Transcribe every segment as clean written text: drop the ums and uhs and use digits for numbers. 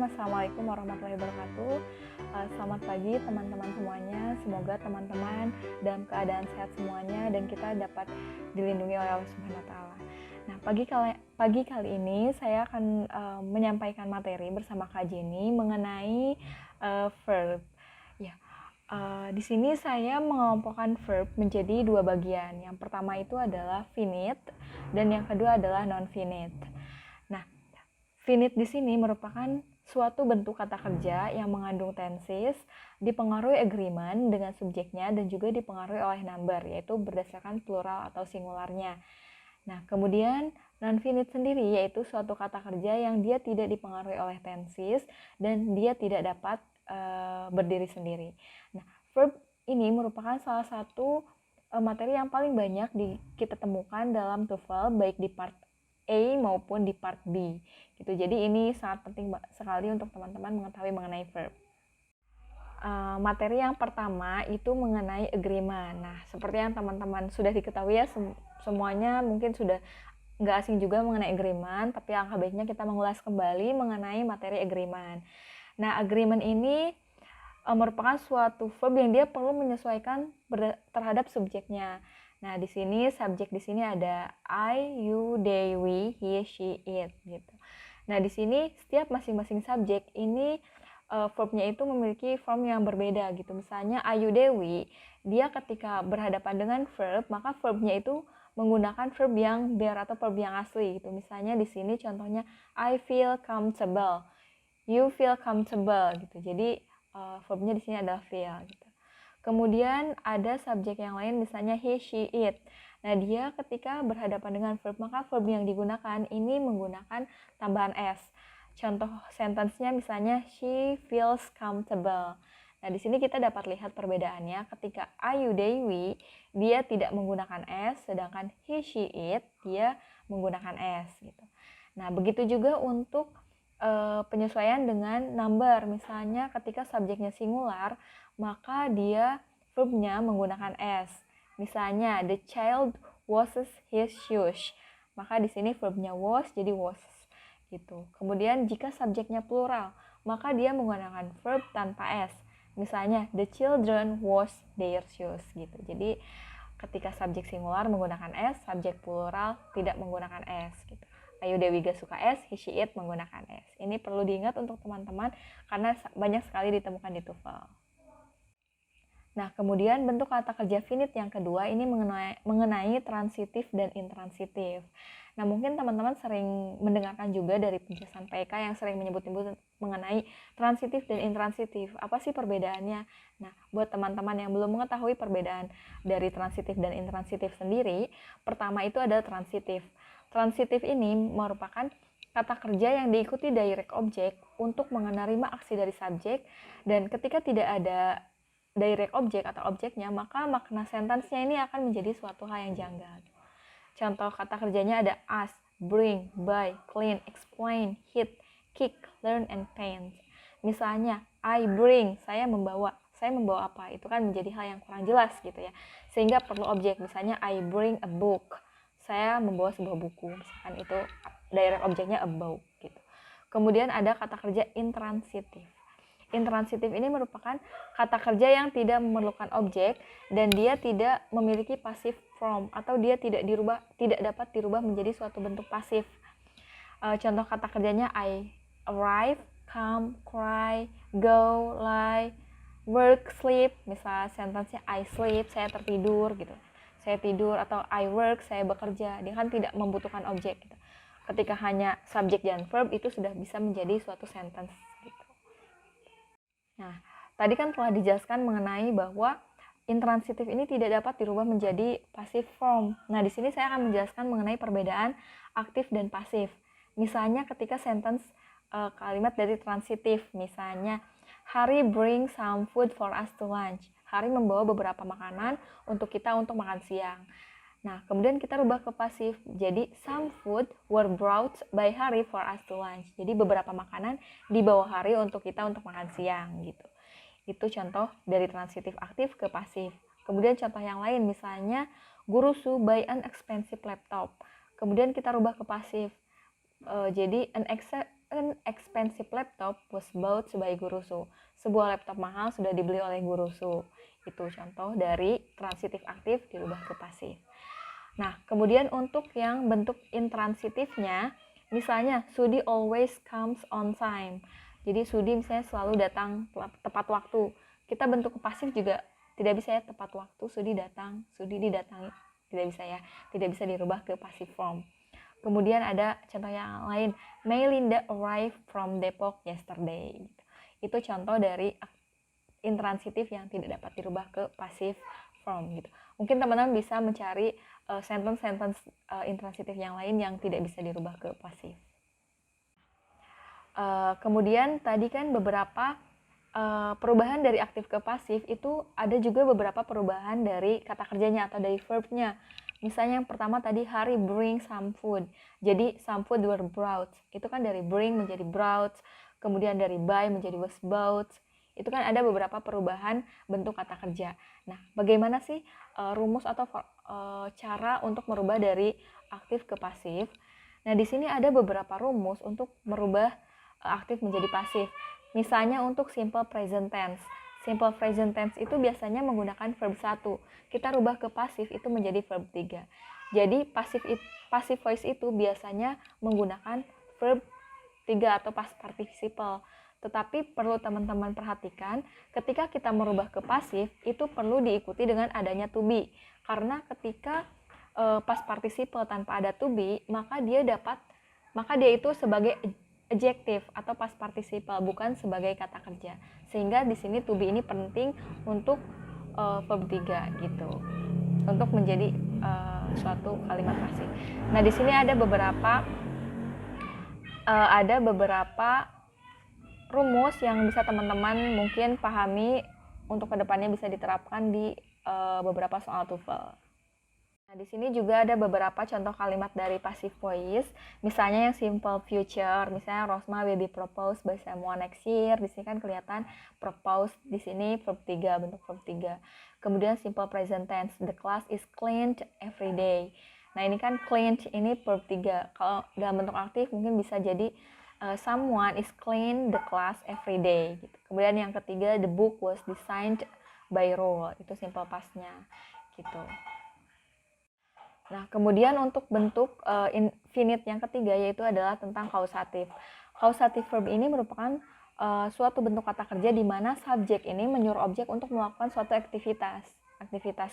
Assalamualaikum warahmatullahi wabarakatuh. Selamat pagi teman-teman semuanya. Semoga teman-teman dalam keadaan sehat semuanya dan kita dapat dilindungi oleh Allah Subhanahu wa taala. Nah, pagi kali ini saya akan menyampaikan materi bersama Kak Jenny mengenai verb. Ya. Di sini saya mengelompokkan verb menjadi dua bagian. Yang pertama itu adalah finite dan yang kedua adalah non-finite. Nah, finite di sini merupakan suatu bentuk kata kerja yang mengandung tenses, dipengaruhi agreement dengan subjeknya dan juga dipengaruhi oleh number, yaitu berdasarkan plural atau singularnya. Nah, kemudian non-finite sendiri yaitu suatu kata kerja yang dia tidak dipengaruhi oleh tenses dan dia tidak dapat berdiri sendiri. Nah, verb ini merupakan salah satu materi yang paling banyak kita temukan dalam TOEFL, baik di part A maupun di part B gitu. Jadi ini sangat penting sekali untuk teman-teman mengetahui mengenai verb. Materi yang pertama itu mengenai agreement. Nah, seperti yang teman-teman sudah diketahui ya, semuanya mungkin sudah nggak asing juga mengenai agreement, tapi alangkah baiknya kita mengulas kembali mengenai materi agreement. Nah, agreement ini merupakan suatu verb yang dia perlu menyesuaikan terhadap subjeknya. Nah, di sini subjek di sini ada I, you, they, we, he, she, it gitu. Nah, di sini setiap masing-masing subjek ini verbnya itu memiliki form yang berbeda gitu. Misalnya I, you, they, we, dia ketika berhadapan dengan verb, maka verbnya itu menggunakan verb yang bare atau verb yang asli gitu. Misalnya di sini contohnya I feel comfortable, you feel comfortable gitu. Jadi verbnya di sini adalah feel gitu. Kemudian ada subjek yang lain misalnya he, she, it. Nah, dia ketika berhadapan dengan verb, maka verb yang digunakan ini menggunakan tambahan s. Contoh sentence-nya misalnya she feels comfortable. Nah, di sini kita dapat lihat perbedaannya. Ketika I, you, they, we, dia tidak menggunakan s, sedangkan he, she, it dia menggunakan s gitu. Nah, begitu juga untuk penyesuaian dengan number. Misalnya ketika subjeknya singular, maka dia verbnya menggunakan s. Misalnya the child washes his shoes, maka di sini verbnya was jadi was gitu. Kemudian jika subjeknya plural, maka dia menggunakan verb tanpa s. Misalnya the children wash their shoes gitu. Jadi ketika subjek singular menggunakan s, subjek plural tidak menggunakan s gitu. Ayu Dewi gak suka S, he, she, it menggunakan S. Ini perlu diingat untuk teman-teman karena banyak sekali ditemukan di TOEFL. Nah, kemudian bentuk kata kerja finite yang kedua ini mengenai transitif dan intransitif. Nah, mungkin teman-teman sering mendengarkan juga dari penjelasan PK yang sering menyebut-nyebut mengenai transitif dan intransitif. Apa sih perbedaannya? Nah, buat teman-teman yang belum mengetahui perbedaan dari transitif dan intransitif sendiri, pertama itu adalah transitif. Transitif ini merupakan kata kerja yang diikuti direct object untuk menerima aksi dari subjek, dan ketika tidak ada direct object atau objeknya, maka makna sentence-nya ini akan menjadi suatu hal yang janggal. Contoh kata kerjanya ada ask, bring, buy, clean, explain, hit, kick, learn, and paint. Misalnya, I bring, saya membawa apa? Itu kan menjadi hal yang kurang jelas gitu ya. Sehingga perlu objek, misalnya I bring a book, saya membawa sebuah buku, misalkan itu direct objeknya a book gitu. Kemudian ada kata kerja intransitif. Intransitif ini merupakan kata kerja yang tidak memerlukan objek dan dia tidak memiliki passive form atau dia tidak dapat dirubah menjadi suatu bentuk pasif. Contoh kata kerjanya I arrive, come, cry, go, lie, work, sleep. Misal sentence-nya I sleep, saya tertidur gitu. Saya tidur, atau I work, saya bekerja. Dia kan tidak membutuhkan objek gitu. Ketika hanya subjek dan verb itu sudah bisa menjadi suatu sentence gitu. Nah, tadi kan telah dijelaskan mengenai bahwa intransitif ini tidak dapat dirubah menjadi passive form. Nah, di sini saya akan menjelaskan mengenai perbedaan aktif dan pasif. Misalnya ketika sentence kalimat dari transitif, misalnya Hari bring some food for us to lunch. Hari membawa beberapa makanan untuk kita untuk makan siang. Nah, kemudian kita rubah ke pasif. Jadi, some food were brought by Hari for us to lunch. Jadi, beberapa makanan dibawa Hari untuk kita untuk makan siang gitu. Itu contoh dari transitif aktif ke pasif. Kemudian contoh yang lain, misalnya Guru Su buy an expensive laptop. Kemudian kita rubah ke pasif. Jadi, An expensive laptop was bought by Gurusu. Sebuah laptop mahal sudah dibeli oleh Gurusu. Itu contoh dari transitif aktif dirubah ke pasif. Nah, kemudian untuk yang bentuk intransitifnya, misalnya Sudi always comes on time. Jadi Sudi misalnya selalu datang tepat waktu. Kita bentuk pasif juga tidak bisa ya, tepat waktu Sudi datang, Sudi didatangi. Tidak bisa ya, tidak bisa dirubah ke passive form. Kemudian ada contoh yang lain, Melinda arrived from Depok yesterday. Itu contoh dari intransitif yang tidak dapat dirubah ke passive form gitu. Mungkin teman-teman bisa mencari sentence-sentence intransitif yang lain yang tidak bisa dirubah ke pasif. Kemudian tadi kan beberapa perubahan dari aktif ke pasif itu ada juga beberapa perubahan dari kata kerjanya atau dari verbnya. Misalnya yang pertama tadi Hari bring some food. Jadi some food were brought. Itu kan dari bring menjadi brought. Kemudian dari buy menjadi was bought. Itu kan ada beberapa perubahan bentuk kata kerja. Nah, bagaimana sih rumus atau cara untuk merubah dari aktif ke pasif? Nah, di sini ada beberapa rumus untuk merubah aktif menjadi pasif. Misalnya untuk simple present tense. Simple present tense itu biasanya menggunakan verb 1. Kita rubah ke pasif itu menjadi verb 3. Jadi passive voice itu biasanya menggunakan verb 3 atau past participle. Tetapi perlu teman-teman perhatikan, ketika kita merubah ke pasif, itu perlu diikuti dengan adanya to be. Karena ketika past participle tanpa ada to be, maka dia itu sebagai adjective atau past participle, bukan sebagai kata kerja. Sehingga di sini to be ini penting untuk verb 3 gitu. Untuk menjadi suatu kalimat pasif. Nah, di sini ada beberapa rumus yang bisa teman-teman mungkin pahami untuk kedepannya bisa diterapkan di beberapa soal TOEFL. Nah, di sini juga ada beberapa contoh kalimat dari passive voice, misalnya yang simple future, misalnya Rosma will be proposed by someone next year. Di sini kan kelihatan propose, di sini verb 3, bentuk verb 3. Kemudian simple present tense, the class is cleaned every day. Nah, ini kan cleaned ini verb 3. Kalau dalam bentuk aktif mungkin bisa jadi someone is clean the class every day gitu. Kemudian yang ketiga, the book was designed by Roll, itu simple past-nya gitu. Nah, kemudian untuk bentuk infinite yang ketiga yaitu adalah tentang kausatif. Kausatif verb ini merupakan suatu bentuk kata kerja di mana subjek ini menyuruh objek untuk melakukan suatu aktivitas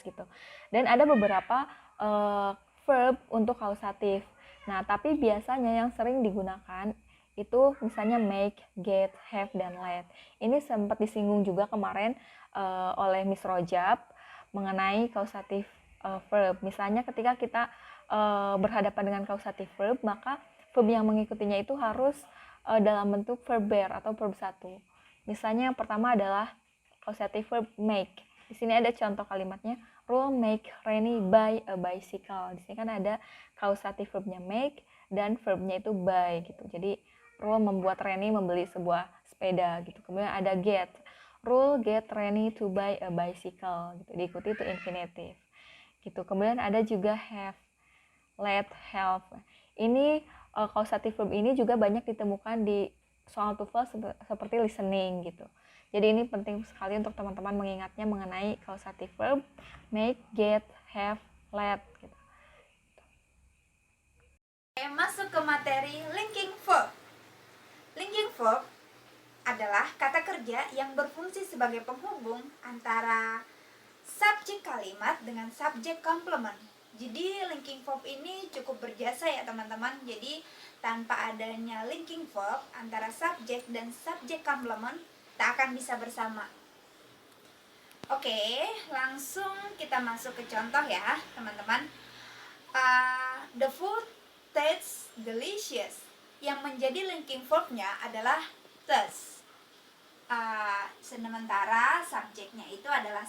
gitu. Dan ada beberapa verb untuk kausatif. Nah, tapi biasanya yang sering digunakan itu misalnya make, get, have, dan let. Ini sempat disinggung juga kemarin oleh Miss Rojab mengenai kausatif verb. Misalnya ketika kita berhadapan dengan kausatif verb, maka verb yang mengikutinya itu harus dalam bentuk verb bear atau verb 1. Misalnya yang pertama adalah kausatif verb make. Di sini ada contoh kalimatnya, Rule make Reni buy a bicycle. Di sini kan ada kausatif verbnya make dan verbnya itu buy gitu. Jadi Rule membuat Reni membeli sebuah sepeda gitu. Kemudian ada get. Rule get Reni to buy a bicycle gitu. Diikuti itu infinitive. Gitu. Kemudian ada juga have, let, help. Ini causative verb ini juga banyak ditemukan di soal TOEFL seperti listening gitu. Jadi ini penting sekali untuk teman-teman mengingatnya mengenai causative verb make, get, have, let gitu. Oke, masuk ke materi linking verb. Linking verb adalah kata kerja yang berfungsi sebagai penghubung antara subjek kalimat dengan subjek komplement. Jadi linking verb ini cukup berjasa ya teman-teman. Jadi tanpa adanya linking verb antara subjek dan subjek komplement tak akan bisa bersama. Oke, langsung kita masuk ke contoh ya teman-teman. The food tastes delicious. Yang menjadi linking verbnya adalah taste. Sementara subjeknya itu adalah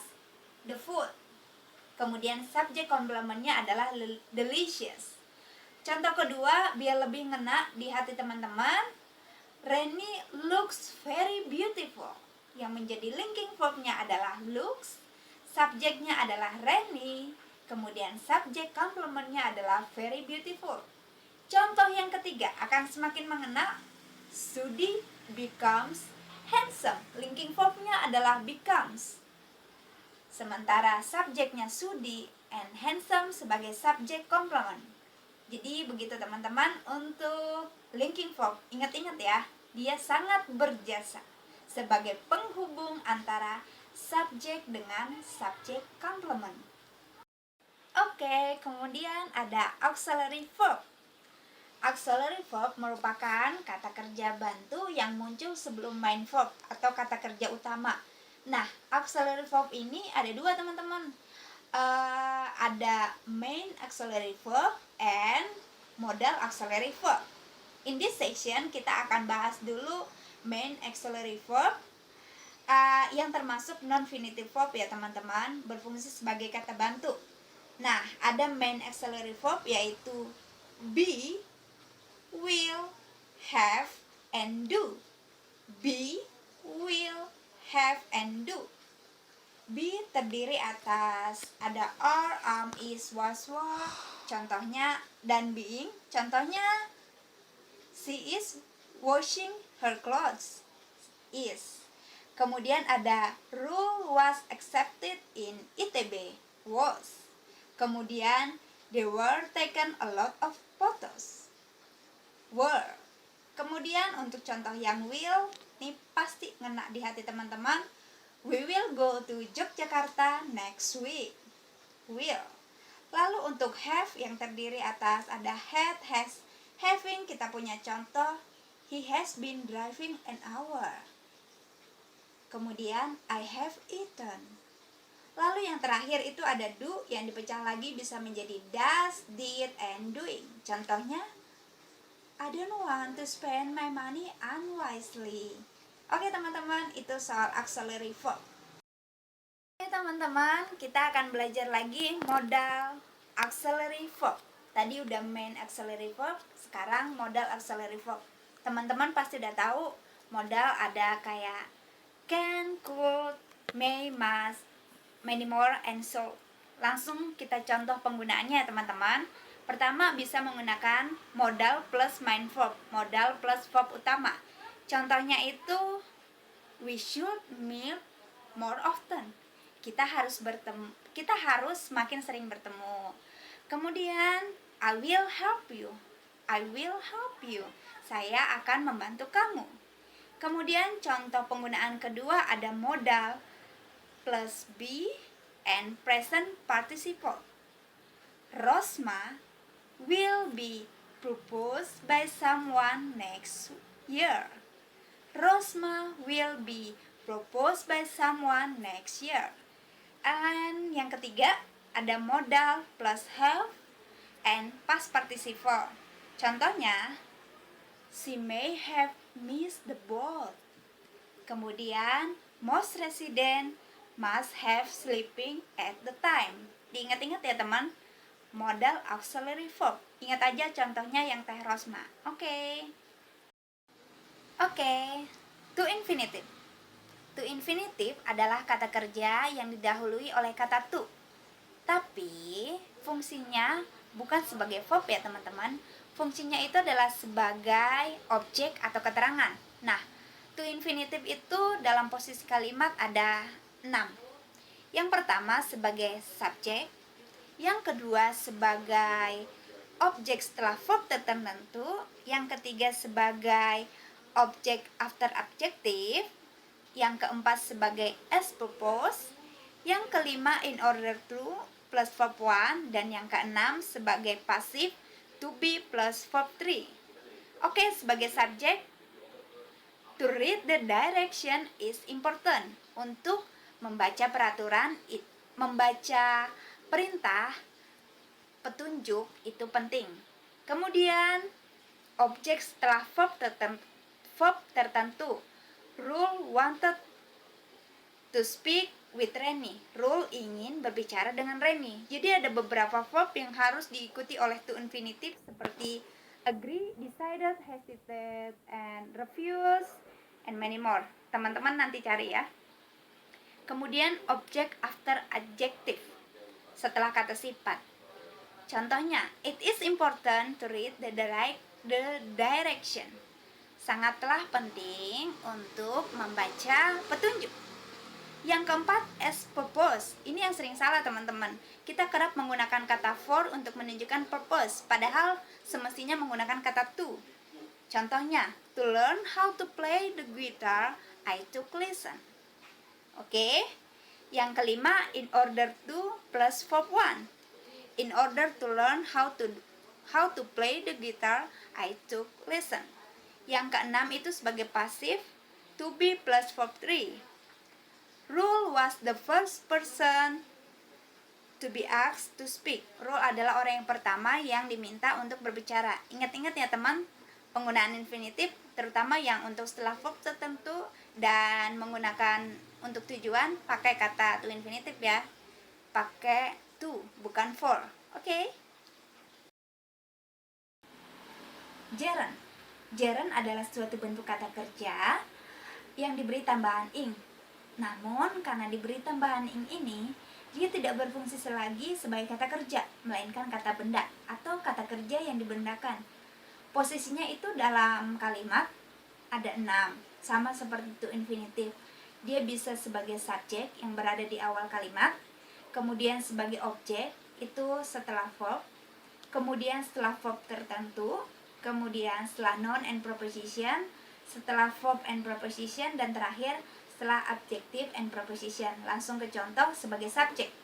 the food. Kemudian subjek komplementnya adalah delicious. Contoh kedua biar lebih ngena di hati teman-teman, Reni looks very beautiful. Yang menjadi linking verbnya adalah looks, subjeknya adalah Reni, kemudian subjek komplementnya adalah very beautiful. Contoh yang ketiga akan semakin mengena Sudi becomes handsome. Linking verbnya adalah becomes. Sementara subjeknya Sudi and handsome sebagai subjek komplement. Jadi begitu teman-teman untuk linking verb. Ingat-ingat ya, dia sangat berjasa sebagai penghubung antara subjek dengan subjek komplement. Oke, kemudian ada auxiliary verb. Auxiliary verb merupakan kata kerja bantu yang muncul sebelum main verb atau kata kerja utama. Nah, auxiliary verb ini ada dua teman-teman. Ada main auxiliary verb and modal auxiliary verb. In this section kita akan bahas dulu main auxiliary verb yang termasuk non-infinitive verb ya teman-teman, berfungsi sebagai kata bantu. Nah, ada main auxiliary verb yaitu be, will, have, and do. Be, will, have, and do. Be terdiri atas ada are, am, is, was, were, contohnya, dan being, contohnya she is washing her clothes, is. Kemudian ada rule was accepted in ITB, was. Kemudian they were taken a lot of photos, were. Kemudian untuk contoh yang will, ini pasti ngena di hati teman-teman. We will go to Yogyakarta next week, will. Lalu untuk have yang terdiri atas ada had, has, having, kita punya contoh he has been driving an hour. Kemudian I have eaten. Lalu yang terakhir itu ada do yang dipecah lagi bisa menjadi does, did, and doing. Contohnya I don't want to spend my money unwisely. Oke teman-teman, itu soal auxiliary verb. Oke teman-teman, kita akan belajar lagi modal auxiliary verb. Tadi udah main auxiliary verb, sekarang modal auxiliary verb. Teman-teman pasti udah tahu modal ada kayak can, could, may, must, many more, and so. Langsung kita contoh penggunaannya ya teman-teman. Pertama bisa menggunakan modal plus main verb, modal plus verb utama. Contohnya itu we should meet more often. Kita harus makin sering bertemu. Kemudian I will help you. I will help you. Saya akan membantu kamu. Kemudian contoh penggunaan kedua ada modal plus be and present participle. Rosma will be proposed by someone next year. Rosma will be proposed by someone next year. And yang ketiga ada modal plus have and past participle. Contohnya she may have missed the boat. Kemudian most resident must have sleeping at the time. Diingat-ingat ya teman, modal auxiliary verb. Ingat aja contohnya yang Teh Rosma. Oke, to infinitive. To infinitive adalah kata kerja yang didahului oleh kata to. Tapi fungsinya bukan sebagai verb ya teman-teman. Fungsinya itu adalah sebagai objek atau keterangan. Nah, to infinitive itu dalam posisi kalimat ada 6. Yang pertama sebagai subjek, yang kedua sebagai objek setelah verb tertentu, yang ketiga sebagai objek after adjective, yang keempat sebagai as purpose, yang kelima in order to plus verb 1, dan yang keenam sebagai pasif to be plus verb 3. Oke, sebagai subjek, to read the direction is important. Untuk membaca peraturan, membaca perintah, petunjuk itu penting. Kemudian objek setelah verb tertentu. Rule wanted to speak with Reni. Rule ingin berbicara dengan Reni. Jadi ada beberapa verb yang harus diikuti oleh to infinitive seperti agree, decided, hesitate, and refuse, and many more. Teman-teman nanti cari ya. Kemudian object after adjective setelah kata sifat. Contohnya, it is important to read the direction. sangatlah penting untuk membaca petunjuk. Yang keempat, as purpose. Ini yang sering salah teman-teman. Kita kerap menggunakan kata for untuk menunjukkan purpose, padahal semestinya menggunakan kata to. Contohnya, to learn how to play the guitar, I took lesson. Oke. Yang kelima, in order to plus verb 1. In order to learn how to play the guitar, I took lesson. Yang keenam itu sebagai pasif, to be plus verb 3. Rule was the first person to be asked to speak. Rule adalah orang yang pertama yang diminta untuk berbicara. Ingat-ingat ya teman, penggunaan infinitif terutama yang untuk setelah verb tertentu dan menggunakan untuk tujuan pakai kata to infinitif ya. Pakai to, bukan for. Oke? Gerund. Gerund adalah suatu bentuk kata kerja yang diberi tambahan ing. Namun, karena diberi tambahan ing ini, dia tidak berfungsi lagi sebagai kata kerja, melainkan kata benda atau kata kerja yang dibendakan. Posisinya itu dalam kalimat ada 6, sama seperti to infinitif. Dia bisa sebagai subjek yang berada di awal kalimat, kemudian sebagai objek, itu setelah verb, kemudian setelah verb tertentu, kemudian setelah noun and preposition, setelah verb and preposition, dan terakhir setelah adjective and preposition. Langsung ke contoh sebagai subjek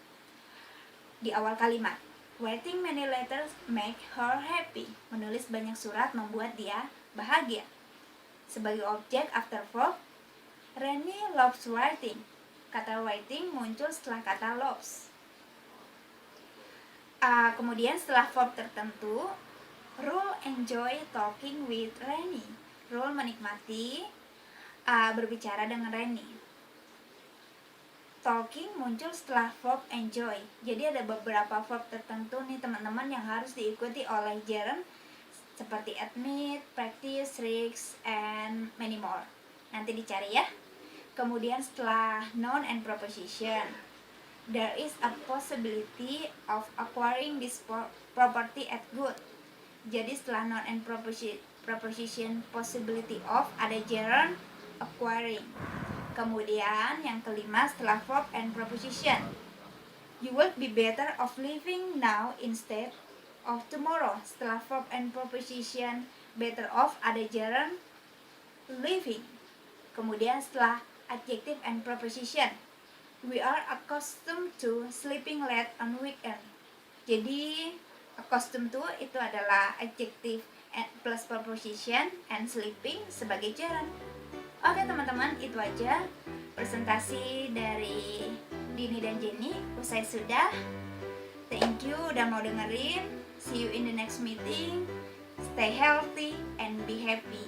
di awal kalimat. Writing many letters make her happy. Menulis banyak surat membuat dia bahagia. Sebagai objek after verb, Reni loves writing. Kata writing muncul setelah kata loves. Kemudian setelah verb tertentu, Rule enjoy talking with Reni. Rule menikmati berbicara dengan Reni. Talking muncul setelah verb enjoy. Jadi ada beberapa verb tertentu nih teman-teman yang harus diikuti oleh gerund, seperti admit, practice, risk, and many more. Nanti dicari ya. Kemudian setelah noun and preposition, there is a possibility of acquiring this property at good. Jadi setelah noun and preposition possibility of, ada gerund acquiring. Kemudian yang kelima setelah verb and preposition, you will be better off living now instead of tomorrow. Setelah verb and preposition better off, ada gerund living. Kemudian setelah adjective and preposition, we are accustomed to sleeping late on weekend. Jadi accustomed to itu adalah adjective plus preposition, and sleeping sebagai gerund. Oke teman-teman, itu aja presentasi dari Dini dan Jenny. Usai sudah. Thank you udah mau dengerin. See you in the next meeting. Stay healthy and be happy.